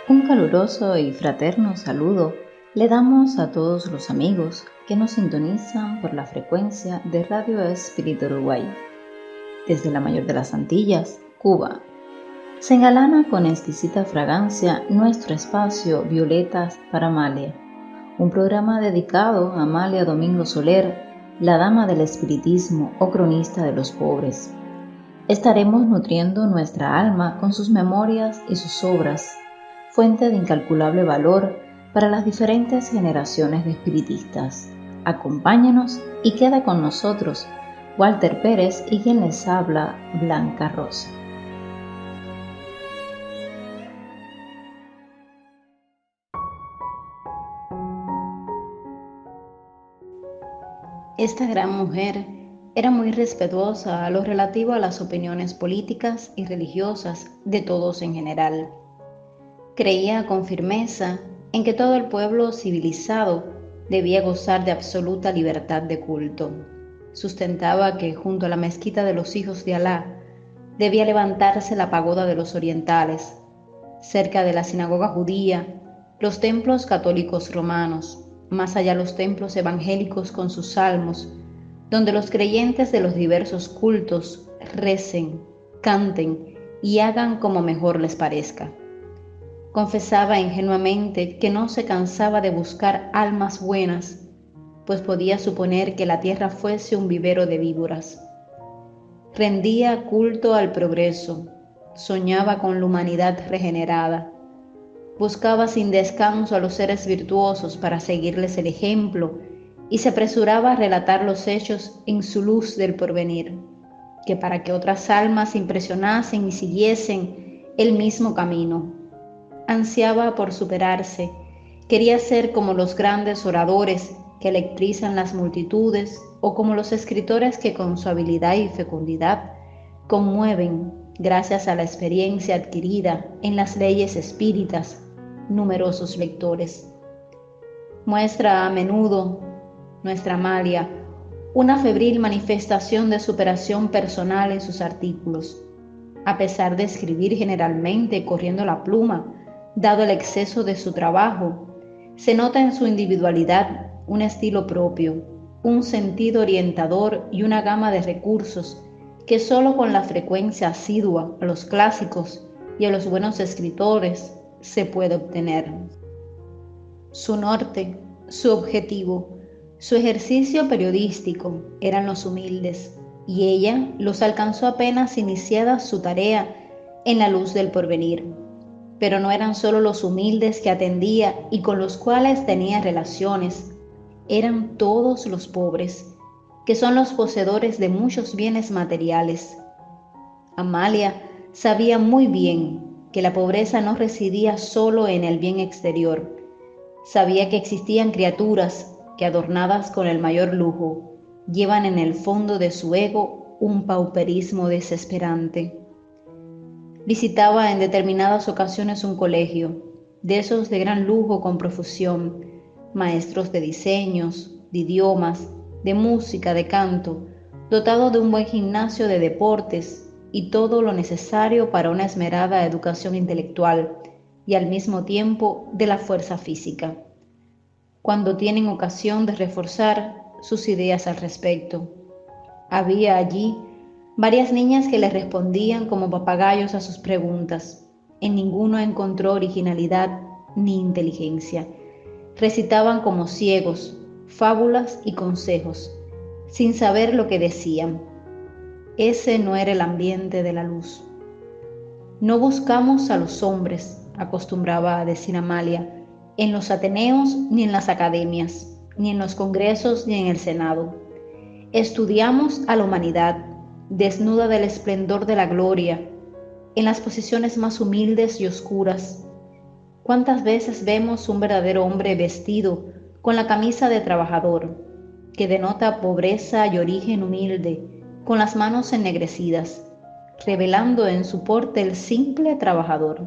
Un caluroso y fraterno saludo le damos a todos los amigos que nos sintonizan por la frecuencia de Radio Espíritu Uruguay. Desde la mayor de las Antillas, Cuba, se engalana con exquisita fragancia nuestro espacio Violetas para Amalia, un programa dedicado a Amalia Domingo Soler, la dama del espiritismo o cronista de los pobres. Estaremos nutriendo nuestra alma con sus memorias y sus obras, fuente de incalculable valor para las diferentes generaciones de espiritistas. Acompáñanos y queda con nosotros Walter Pérez y quien les habla, Blanca Rosa. Esta gran mujer era muy respetuosa a lo relativo a las opiniones políticas y religiosas de todos en general. Creía con firmeza en que todo el pueblo civilizado debía gozar de absoluta libertad de culto. Sustentaba que junto a la mezquita de los hijos de Alá debía levantarse la pagoda de los orientales, cerca de la sinagoga judía, los templos católicos romanos, más allá los templos evangélicos con sus salmos, donde los creyentes de los diversos cultos recen, canten y hagan como mejor les parezca. Confesaba ingenuamente que no se cansaba de buscar almas buenas, pues podía suponer que la tierra fuese un vivero de víboras. Rendía culto al progreso, soñaba con la humanidad regenerada, buscaba sin descanso a los seres virtuosos para seguirles el ejemplo y se apresuraba a relatar los hechos en su luz del porvenir, que para que otras almas impresionasen y siguiesen el mismo camino. Ansiaba por superarse, quería ser como los grandes oradores que electrizan las multitudes o como los escritores que con su habilidad y fecundidad conmueven, gracias a la experiencia adquirida en las leyes espíritas, numerosos lectores. Muestra a menudo nuestra Amalia una febril manifestación de superación personal en sus artículos, a pesar de escribir generalmente corriendo la pluma. Dado el exceso de su trabajo, se nota en su individualidad un estilo propio, un sentido orientador y una gama de recursos que solo con la frecuencia asidua a los clásicos y a los buenos escritores se puede obtener. Su norte, su objetivo, su ejercicio periodístico eran los humildes, y ella los alcanzó apenas iniciada su tarea en la luz del porvenir. Pero no eran solo los humildes que atendía y con los cuales tenía relaciones, eran todos los pobres, que son los poseedores de muchos bienes materiales. Amalia sabía muy bien que la pobreza no residía solo en el bien exterior. Sabía que existían criaturas que, adornadas con el mayor lujo, llevan en el fondo de su ego un pauperismo desesperante. Visitaba en determinadas ocasiones un colegio, de esos de gran lujo con profusión, maestros de diseños, de idiomas, de música, de canto, dotado de un buen gimnasio de deportes y todo lo necesario para una esmerada educación intelectual y al mismo tiempo de la fuerza física, cuando tienen ocasión de reforzar sus ideas al respecto. Había allí varias niñas que le respondían como papagayos a sus preguntas. En ninguno encontró originalidad ni inteligencia. Recitaban como ciegos, fábulas y consejos, sin saber lo que decían. Ese no era el ambiente de la luz. No buscamos a los hombres, acostumbraba a decir Amalia, en los ateneos ni en las academias, ni en los congresos ni en el Senado. Estudiamos a la humanidad, desnuda del esplendor de la gloria, en las posiciones más humildes y oscuras. ¿Cuántas veces vemos un verdadero hombre vestido con la camisa de trabajador, que denota pobreza y origen humilde, con las manos ennegrecidas, revelando en su porte el simple trabajador?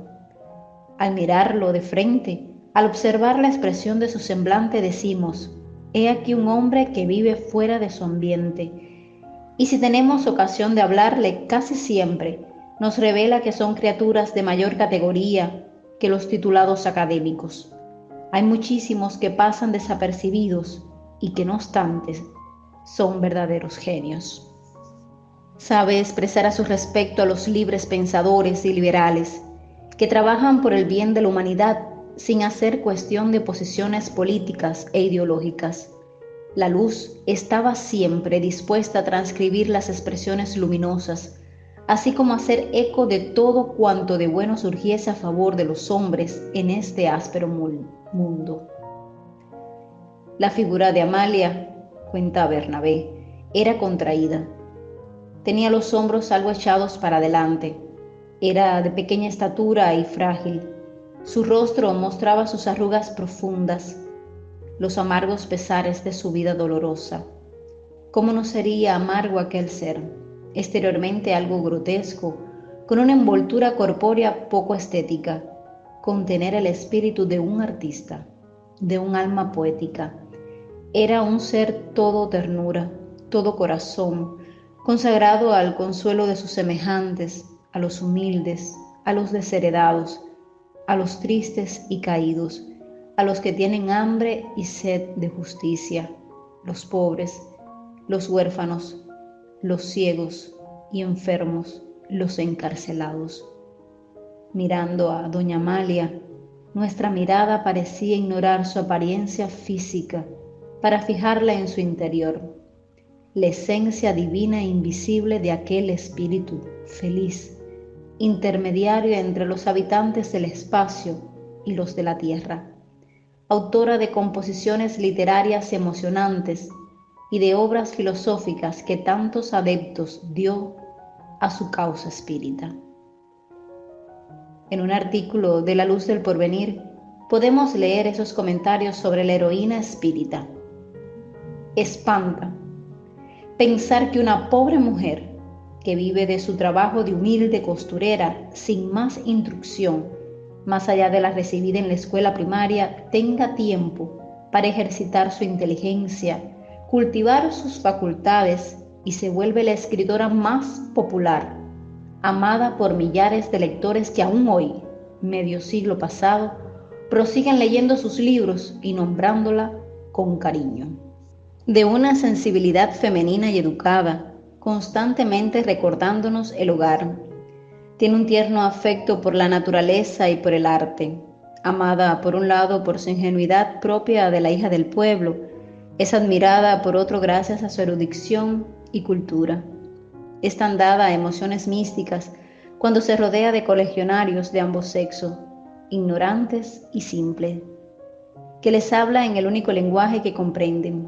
Al mirarlo de frente, al observar la expresión de su semblante, decimos: he aquí un hombre que vive fuera de su ambiente. Y si tenemos ocasión de hablarle, casi siempre nos revela que son criaturas de mayor categoría que los titulados académicos. Hay muchísimos que pasan desapercibidos y que no obstante son verdaderos genios. Sabe expresar a su respecto a los libres pensadores y liberales que trabajan por el bien de la humanidad sin hacer cuestión de posiciones políticas e ideológicas. La luz estaba siempre dispuesta a transcribir las expresiones luminosas, así como hacer eco de todo cuanto de bueno surgiese a favor de los hombres en este áspero mundo. La figura de Amalia, cuenta Bernabé, era contraída. Tenía los hombros algo echados para adelante. Era de pequeña estatura y frágil. Su rostro mostraba sus arrugas profundas, los amargos pesares de su vida dolorosa. ¿Cómo no sería amargo aquel ser, exteriormente algo grotesco, con una envoltura corpórea poco estética, contener el espíritu de un artista, de un alma poética? Era un ser todo ternura, todo corazón, consagrado al consuelo de sus semejantes, a los humildes, a los desheredados, a los tristes y caídos, a los que tienen hambre y sed de justicia, los pobres, los huérfanos, los ciegos y enfermos, los encarcelados. Mirando a doña Amalia, nuestra mirada parecía ignorar su apariencia física para fijarla en su interior, la esencia divina e invisible de aquel espíritu feliz, intermediario entre los habitantes del espacio y los de la tierra, autora de composiciones literarias emocionantes y de obras filosóficas que tantos adeptos dio a su causa espírita. En un artículo de La Luz del Porvenir podemos leer esos comentarios sobre la heroína espírita. Espanta pensar que una pobre mujer que vive de su trabajo de humilde costurera sin más instrucción, más allá de la recibida en la escuela primaria, tenga tiempo para ejercitar su inteligencia, cultivar sus facultades y se vuelve la escritora más popular, amada por millares de lectores que aún hoy, medio siglo pasado, prosiguen leyendo sus libros y nombrándola con cariño. De una sensibilidad femenina y educada, constantemente recordándonos el hogar. Tiene un tierno afecto por la naturaleza y por el arte. Amada por un lado por su ingenuidad propia de la hija del pueblo, es admirada por otro gracias a su erudición y cultura. Es tan dada a emociones místicas cuando se rodea de colegionarios de ambos sexos, ignorantes y simples, que les habla en el único lenguaje que comprenden.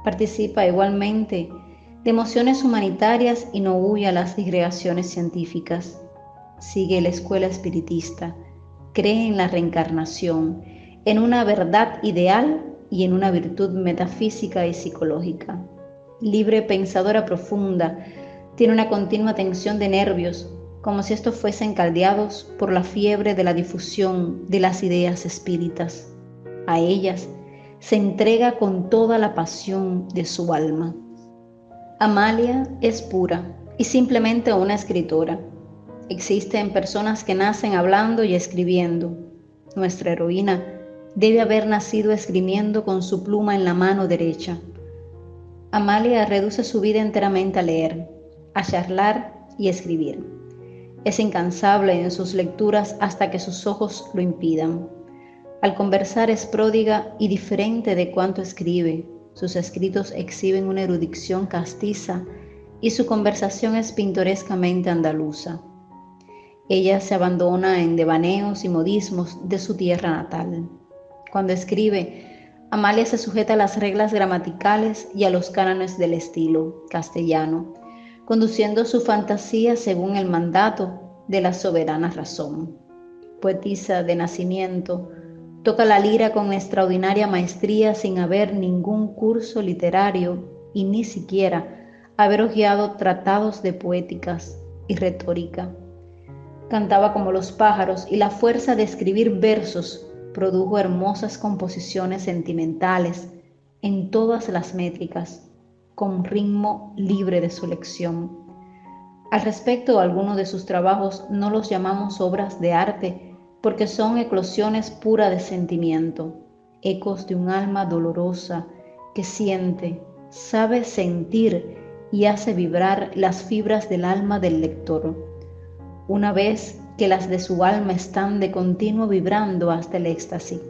Participa igualmente de emociones humanitarias y no huye a las disgregaciones científicas. Sigue la escuela espiritista, cree en la reencarnación, en una verdad ideal y en una virtud metafísica y psicológica. Libre pensadora profunda, tiene una continua tensión de nervios, como si estos fuesen caldeados por la fiebre de la difusión de las ideas espíritas. A ellas se entrega con toda la pasión de su alma. Amalia es pura y simplemente una escritora. Existen personas que nacen hablando y escribiendo. Nuestra heroína debe haber nacido escribiendo con su pluma en la mano derecha. Amalia reduce su vida enteramente a leer, a charlar y escribir. Es incansable en sus lecturas hasta que sus ojos lo impidan. Al conversar es pródiga y diferente de cuanto escribe. Sus escritos exhiben una erudición castiza y su conversación es pintorescamente andaluza. Ella se abandona en devaneos y modismos de su tierra natal. Cuando escribe, Amalia se sujeta a las reglas gramaticales y a los cánones del estilo castellano, conduciendo su fantasía según el mandato de la soberana razón. Poetisa de nacimiento, toca la lira con extraordinaria maestría sin haber ningún curso literario y ni siquiera haber hojeado tratados de poéticas y retórica. Cantaba como los pájaros y la fuerza de escribir versos produjo hermosas composiciones sentimentales en todas las métricas, con ritmo libre de su lección. Al respecto, algunos de sus trabajos no los llamamos obras de arte, porque son eclosiones puras de sentimiento, ecos de un alma dolorosa que siente, sabe sentir y hace vibrar las fibras del alma del lector, una vez que las de su alma están de continuo vibrando hasta el éxtasis,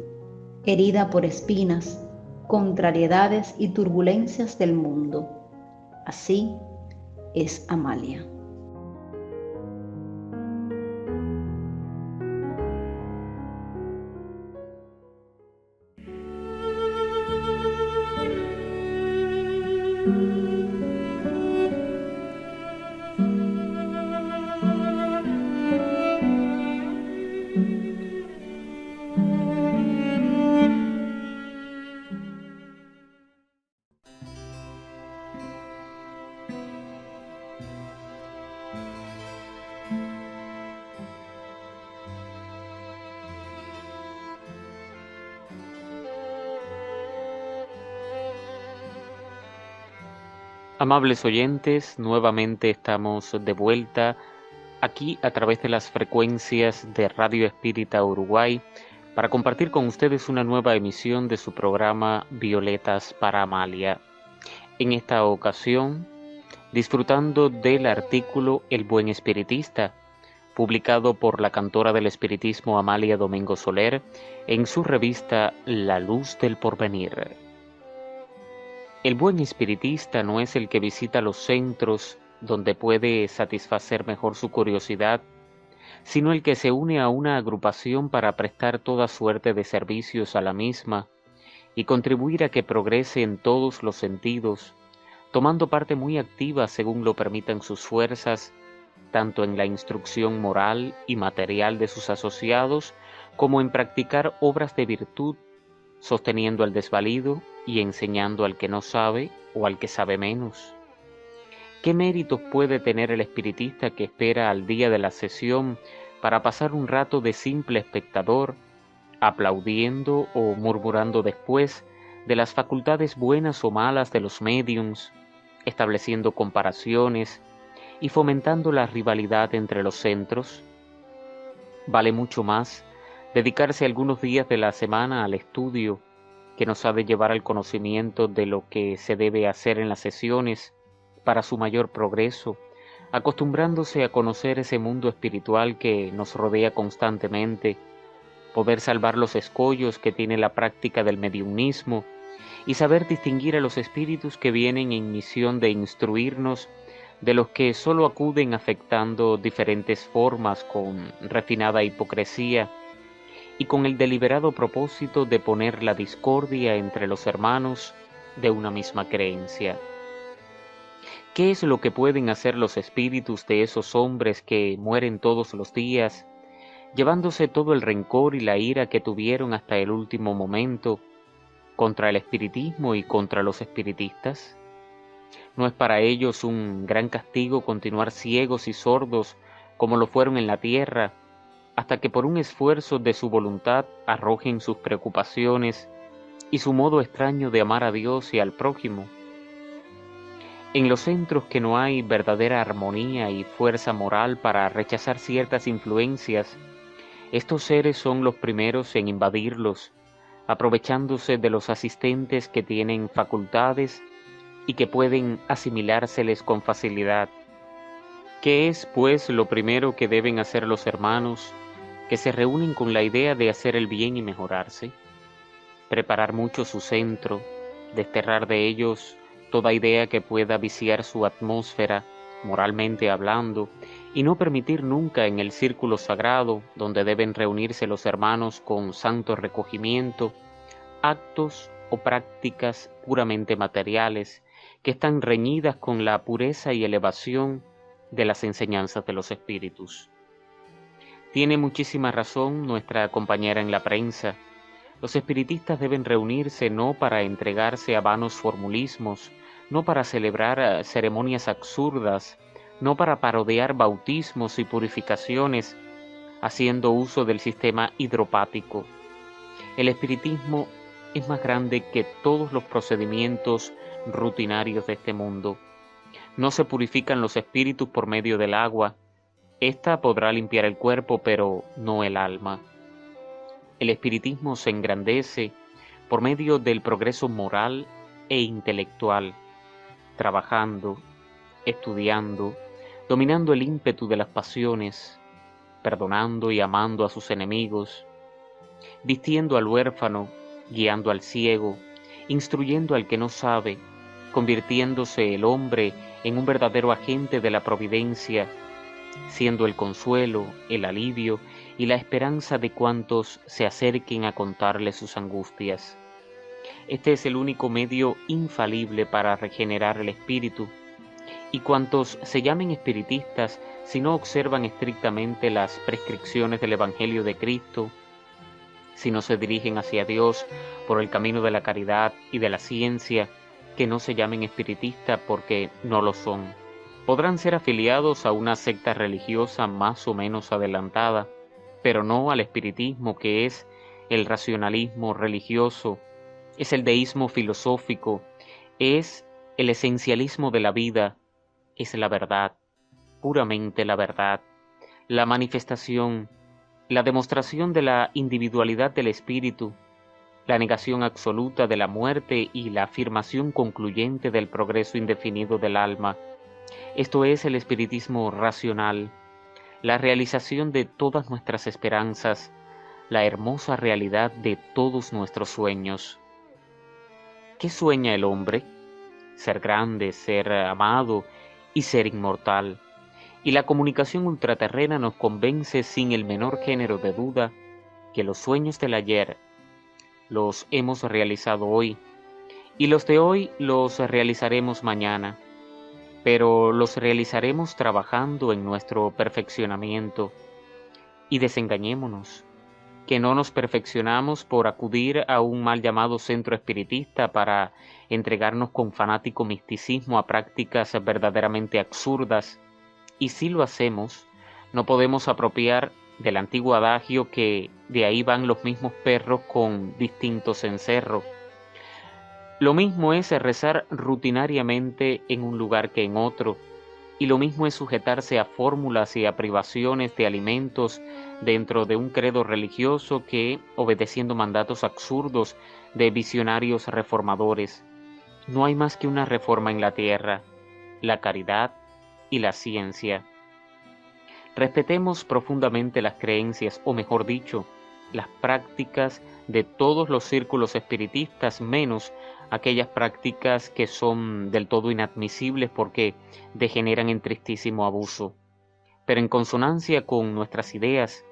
herida por espinas, contrariedades y turbulencias del mundo. Así es Amalia. Amables oyentes, nuevamente estamos de vuelta aquí a través de las frecuencias de Radio Espírita Uruguay para compartir con ustedes una nueva emisión de su programa Violetas para Amalia. En esta ocasión, disfrutando del artículo El Buen Espiritista, publicado por la cantora del espiritismo Amalia Domingo Soler en su revista La Luz del Porvenir. El buen espiritista no es el que visita los centros donde puede satisfacer mejor su curiosidad, sino el que se une a una agrupación para prestar toda suerte de servicios a la misma y contribuir a que progrese en todos los sentidos, tomando parte muy activa según lo permitan sus fuerzas, tanto en la instrucción moral y material de sus asociados, como en practicar obras de virtud, sosteniendo al desvalido y enseñando al que no sabe o al que sabe menos. ¿Qué méritos puede tener el espiritista que espera al día de la sesión para pasar un rato de simple espectador, aplaudiendo o murmurando después de las facultades buenas o malas de los médiums, estableciendo comparaciones y fomentando la rivalidad entre los centros? Vale mucho más dedicarse algunos días de la semana al estudio, que nos ha de llevar al conocimiento de lo que se debe hacer en las sesiones para su mayor progreso, acostumbrándose a conocer ese mundo espiritual que nos rodea constantemente, poder salvar los escollos que tiene la práctica del mediumismo y saber distinguir a los espíritus que vienen en misión de instruirnos de los que solo acuden afectando diferentes formas con refinada hipocresía y con el deliberado propósito de poner la discordia entre los hermanos de una misma creencia. ¿Qué es lo que pueden hacer los espíritus de esos hombres que mueren todos los días, llevándose todo el rencor y la ira que tuvieron hasta el último momento contra el espiritismo y contra los espiritistas? ¿No es para ellos un gran castigo continuar ciegos y sordos como lo fueron en la tierra, hasta que por un esfuerzo de su voluntad arrojen sus preocupaciones y su modo extraño de amar a Dios y al prójimo? En los centros que no hay verdadera armonía y fuerza moral para rechazar ciertas influencias, estos seres son los primeros en invadirlos, aprovechándose de los asistentes que tienen facultades y que pueden asimilárseles con facilidad. ¿Qué es, pues, lo primero que deben hacer los hermanos que se reúnen con la idea de hacer el bien y mejorarse? Preparar mucho su centro, desterrar de ellos toda idea que pueda viciar su atmósfera, moralmente hablando, y no permitir nunca en el círculo sagrado, donde deben reunirse los hermanos con santo recogimiento, actos o prácticas puramente materiales, que están reñidas con la pureza y elevación de las enseñanzas de los espíritus. Tiene muchísima razón nuestra compañera en la prensa. Los espiritistas deben reunirse no para entregarse a vanos formulismos, no para celebrar ceremonias absurdas, no para parodiar bautismos y purificaciones, haciendo uso del sistema hidropático. El espiritismo es más grande que todos los procedimientos rutinarios de este mundo. No se purifican los espíritus por medio del agua. Esta podrá limpiar el cuerpo, pero no el alma. el espiritismo se engrandece por medio del progreso moral e intelectual, trabajando, estudiando, dominando el ímpetu de las pasiones, perdonando y amando a sus enemigos, vistiendo al huérfano, guiando al ciego, instruyendo al que no sabe, convirtiéndose el hombre en un verdadero agente de la providencia, siendo el consuelo, el alivio y la esperanza de cuantos se acerquen a contarle sus angustias. Este es el único medio infalible para regenerar el espíritu, y cuantos se llamen espiritistas, si no observan estrictamente las prescripciones del Evangelio de Cristo, si no se dirigen hacia Dios por el camino de la caridad y de la ciencia, que no se llamen espiritistas porque no lo son. Podrán ser afiliados a una secta religiosa más o menos adelantada, pero no al espiritismo, que es el racionalismo religioso, es el deísmo filosófico, es el esencialismo de la vida, es la verdad, puramente la verdad, la manifestación, la demostración de la individualidad del espíritu, la negación absoluta de la muerte y la afirmación concluyente del progreso indefinido del alma. Esto es el espiritismo racional, la realización de todas nuestras esperanzas, la hermosa realidad de todos nuestros sueños. ¿Qué sueña el hombre? Ser grande, ser amado y ser inmortal. Y la comunicación ultraterrena nos convence sin el menor género de duda que los sueños del ayer los hemos realizado hoy, y los de hoy los realizaremos mañana, pero los realizaremos trabajando en nuestro perfeccionamiento. Y desengañémonos, que no nos perfeccionamos por acudir a un mal llamado centro espiritista para entregarnos con fanático misticismo a prácticas verdaderamente absurdas, y si lo hacemos, no podemos apropiar del antiguo adagio que de ahí van los mismos perros con distinto cencerro. Lo mismo es rezar rutinariamente en un lugar que en otro, y lo mismo es sujetarse a fórmulas y a privaciones de alimentos dentro de un credo religioso que obedeciendo mandatos absurdos de visionarios reformadores. No hay más que una reforma en la tierra, la caridad y la ciencia. Respetemos profundamente las creencias, o mejor dicho, las prácticas de todos los círculos espiritistas, menos aquellas prácticas que son del todo inadmisibles porque degeneran en tristísimo abuso. Pero en consonancia con nuestras ideas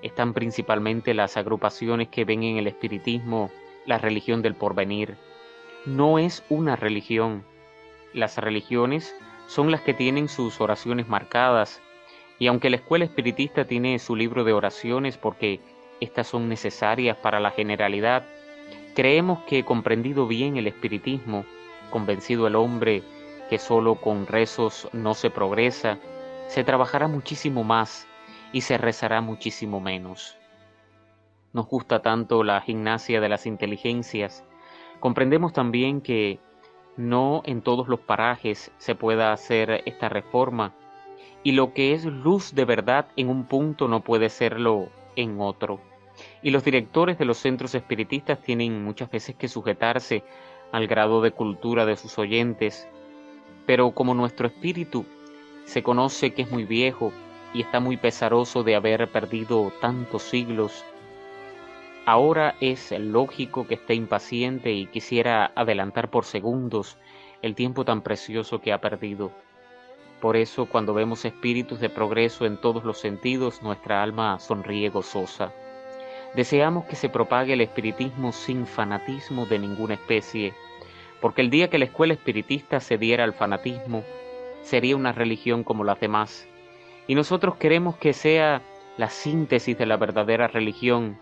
están principalmente las agrupaciones que ven en el espiritismo la religión del porvenir. No es una religión. Las religiones son las que tienen sus oraciones marcadas, y aunque la escuela espiritista tiene su libro de oraciones porque estas son necesarias para la generalidad, creemos que comprendido bien el espiritismo, convencido el hombre que solo con rezos no se progresa, se trabajará muchísimo más y se rezará muchísimo menos. Nos gusta tanto la gimnasia de las inteligencias, comprendemos también que no en todos los parajes se pueda hacer esta reforma, y lo que es luz de verdad en un punto no puede serlo en otro. Y los directores de los centros espiritistas tienen muchas veces que sujetarse al grado de cultura de sus oyentes, pero como nuestro espíritu se conoce que es muy viejo y está muy pesaroso de haber perdido tantos siglos, ahora es lógico que esté impaciente y quisiera adelantar por segundos el tiempo tan precioso que ha perdido. Por eso, cuando vemos espíritus de progreso en todos los sentidos, nuestra alma sonríe gozosa. Deseamos que se propague el espiritismo sin fanatismo de ninguna especie, porque el día que la escuela espiritista cediera al fanatismo, sería una religión como las demás, y nosotros queremos que sea la síntesis de la verdadera religión,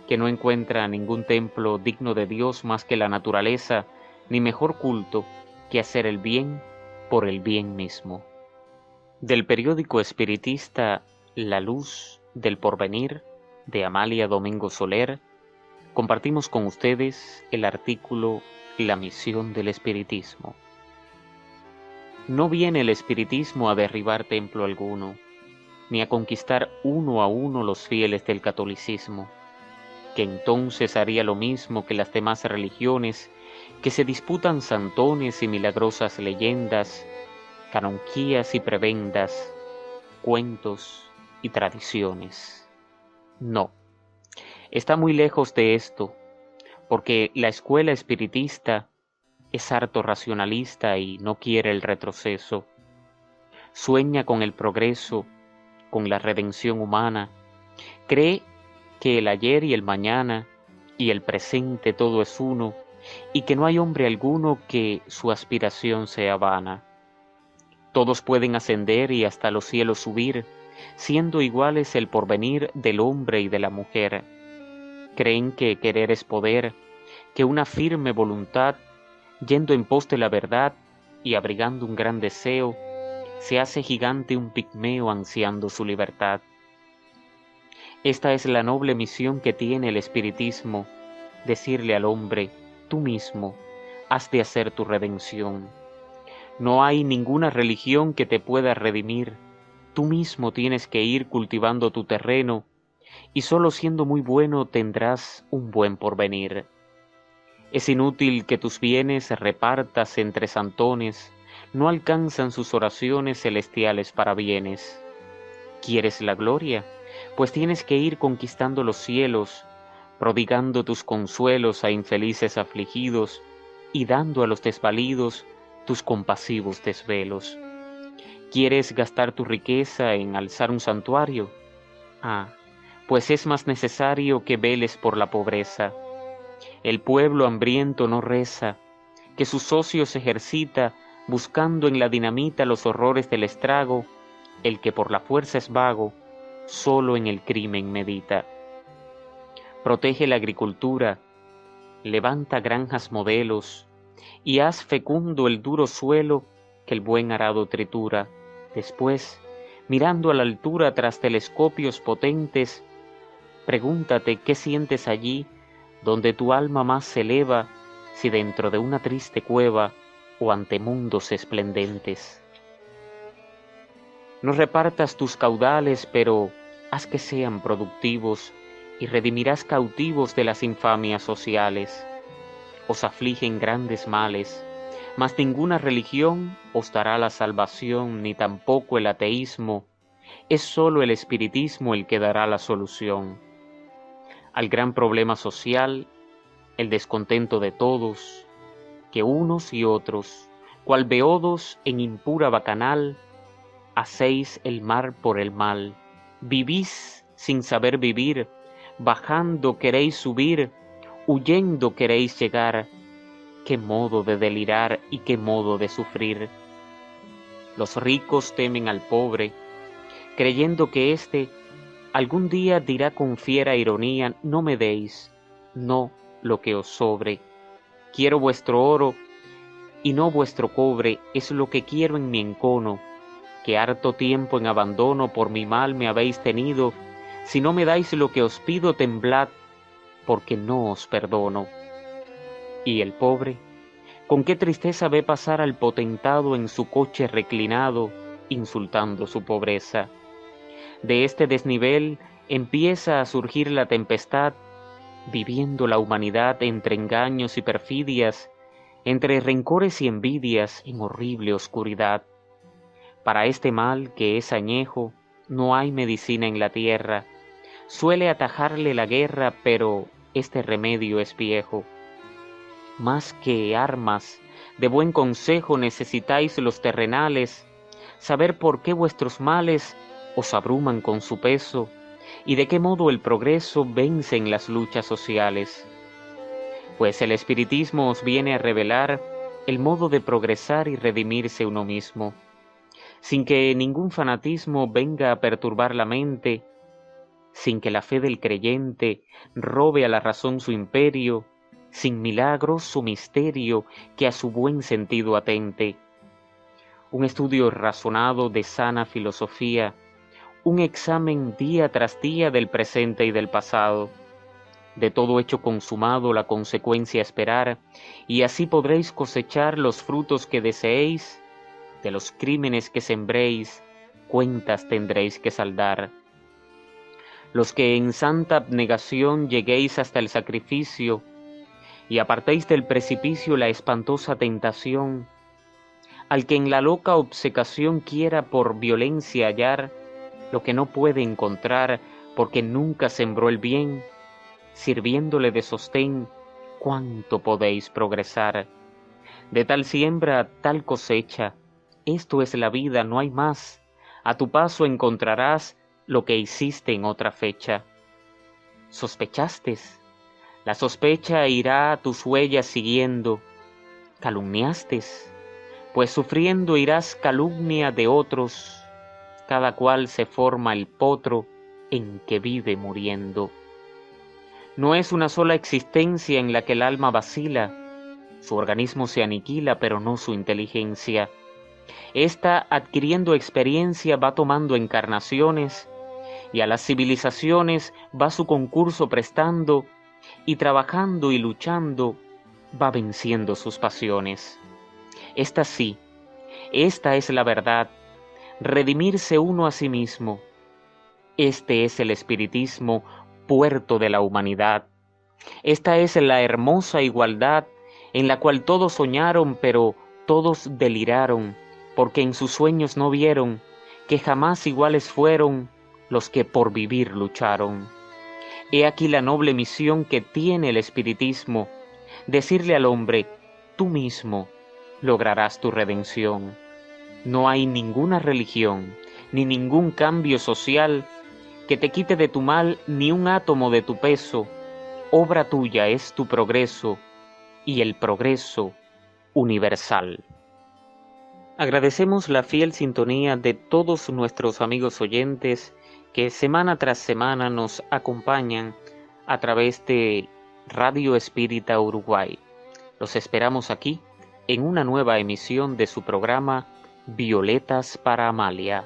que no encuentra ningún templo digno de Dios más que la naturaleza, ni mejor culto que hacer el bien por el bien mismo. Del periódico espiritista La Luz del Porvenir, de Amalia Domingo Soler, compartimos con ustedes el artículo La misión del espiritismo. No viene el espiritismo a derribar templo alguno, ni a conquistar uno a uno los fieles del catolicismo. que entonces haría lo mismo que las demás religiones, que se disputan santones y milagrosas leyendas, canonjías y prebendas, cuentos y tradiciones. No, está muy lejos de esto, porque la escuela espiritista es harto racionalista y no quiere el retroceso. Sueña con el progreso, con la redención humana. Cree que el ayer y el mañana y el presente todo es uno, y que no hay hombre alguno que su aspiración sea vana. Todos pueden ascender y hasta los cielos subir, siendo iguales el porvenir del hombre y de la mujer. Creen que querer es poder, que una firme voluntad, yendo en pos de la verdad y abrigando un gran deseo, se hace gigante un pigmeo ansiando su libertad. Esta es la noble misión que tiene el espiritismo, decirle al hombre, tú mismo has de hacer tu redención. No hay ninguna religión que te pueda redimir, tú mismo tienes que ir cultivando tu terreno, y solo siendo muy bueno tendrás un buen porvenir. Es inútil que tus bienes repartas entre santones, no alcanzan sus oraciones celestiales para bienes. ¿Quieres la gloria? Pues tienes que ir conquistando los cielos, prodigando tus consuelos a infelices afligidos y dando a los desvalidos tus compasivos desvelos. ¿Quieres gastar tu riqueza en alzar un santuario? Ah, pues es más necesario que veles por la pobreza. El pueblo hambriento no reza, que sus socios ejercita, buscando en la dinamita los horrores del estrago. El que por la fuerza es vago, solo en el crimen medita. Protege la agricultura, levanta granjas modelos, y haz fecundo el duro suelo que el buen arado tritura. Después, mirando a la altura tras telescopios potentes, pregúntate qué sientes allí donde tu alma más se eleva, si dentro de una triste cueva o ante mundos esplendentes. No repartas tus caudales, pero haz que sean productivos y redimirás cautivos de las infamias sociales. Os afligen grandes males, mas ninguna religión os dará la salvación, ni tampoco el ateísmo. Es sólo el espiritismo el que dará la solución al gran problema social, el descontento de todos, que unos y otros, cual beodos en impura bacanal, hacéis el mar por el mal, vivís sin saber vivir, bajando queréis subir, huyendo queréis llegar. Qué modo de delirar y qué modo de sufrir. Los ricos temen al pobre, creyendo que éste algún día dirá con fiera ironía, no me deis, no lo que os sobre. Quiero vuestro oro y no vuestro cobre, es lo que quiero en mi encono, que harto tiempo en abandono por mi mal me habéis tenido. Si no me dais lo que os pido, temblad, porque no os perdono. Y el pobre, con qué tristeza ve pasar al potentado en su coche reclinado, insultando su pobreza. De este desnivel empieza a surgir la tempestad, viviendo la humanidad entre engaños y perfidias, entre rencores y envidias en horrible oscuridad. Para este mal que es añejo, no hay medicina en la tierra. Suele atajarle la guerra, pero este remedio es viejo. Más que armas, de buen consejo necesitáis los terrenales, saber por qué vuestros males os abruman con su peso, y de qué modo el progreso vence en las luchas sociales. Pues el espiritismo os viene a revelar el modo de progresar y redimirse uno mismo, sin que ningún fanatismo venga a perturbar la mente, sin que la fe del creyente robe a la razón su imperio, sin milagros su misterio que a su buen sentido atente. Un estudio razonado de sana filosofía, un examen día tras día del presente y del pasado, de todo hecho consumado la consecuencia esperar, y así podréis cosechar los frutos que deseéis, de los crímenes que sembréis, cuentas tendréis que saldar. los que en santa abnegación lleguéis hasta el sacrificio y apartéis del precipicio la espantosa tentación, al que en la loca obcecación quiera por violencia hallar lo que no puede encontrar porque nunca sembró el bien, sirviéndole de sostén, cuánto podéis progresar. De tal siembra, tal cosecha, esto es la vida, no hay más. A tu paso encontrarás lo que hiciste en otra fecha. ¿Sospechaste? La sospecha irá tus huellas siguiendo. ¿Calumniaste? Pues sufriendo irás calumnia de otros. Cada cual se forma el potro en que vive muriendo. No es una sola existencia en la que el alma vacila. Su organismo se aniquila, pero no su inteligencia. Esta, adquiriendo experiencia, va tomando encarnaciones, y a las civilizaciones va su concurso prestando, y trabajando y luchando, va venciendo sus pasiones. Esta sí, esta es la verdad, redimirse uno a sí mismo. Este es el espiritismo, puerto de la humanidad. Esta es la hermosa igualdad en la cual todos soñaron, pero todos deliraron, porque en sus sueños no vieron que jamás iguales fueron los que por vivir lucharon. He aquí la noble misión que tiene el espiritismo, decirle al hombre, tú mismo lograrás tu redención. No hay ninguna religión, ni ningún cambio social que te quite de tu mal ni un átomo de tu peso. Obra tuya es tu progreso y el progreso universal. Agradecemos la fiel sintonía de todos nuestros amigos oyentes que semana tras semana nos acompañan a través de Radio Espírita Uruguay. Los esperamos aquí en una nueva emisión de su programa Violetas para Amalia.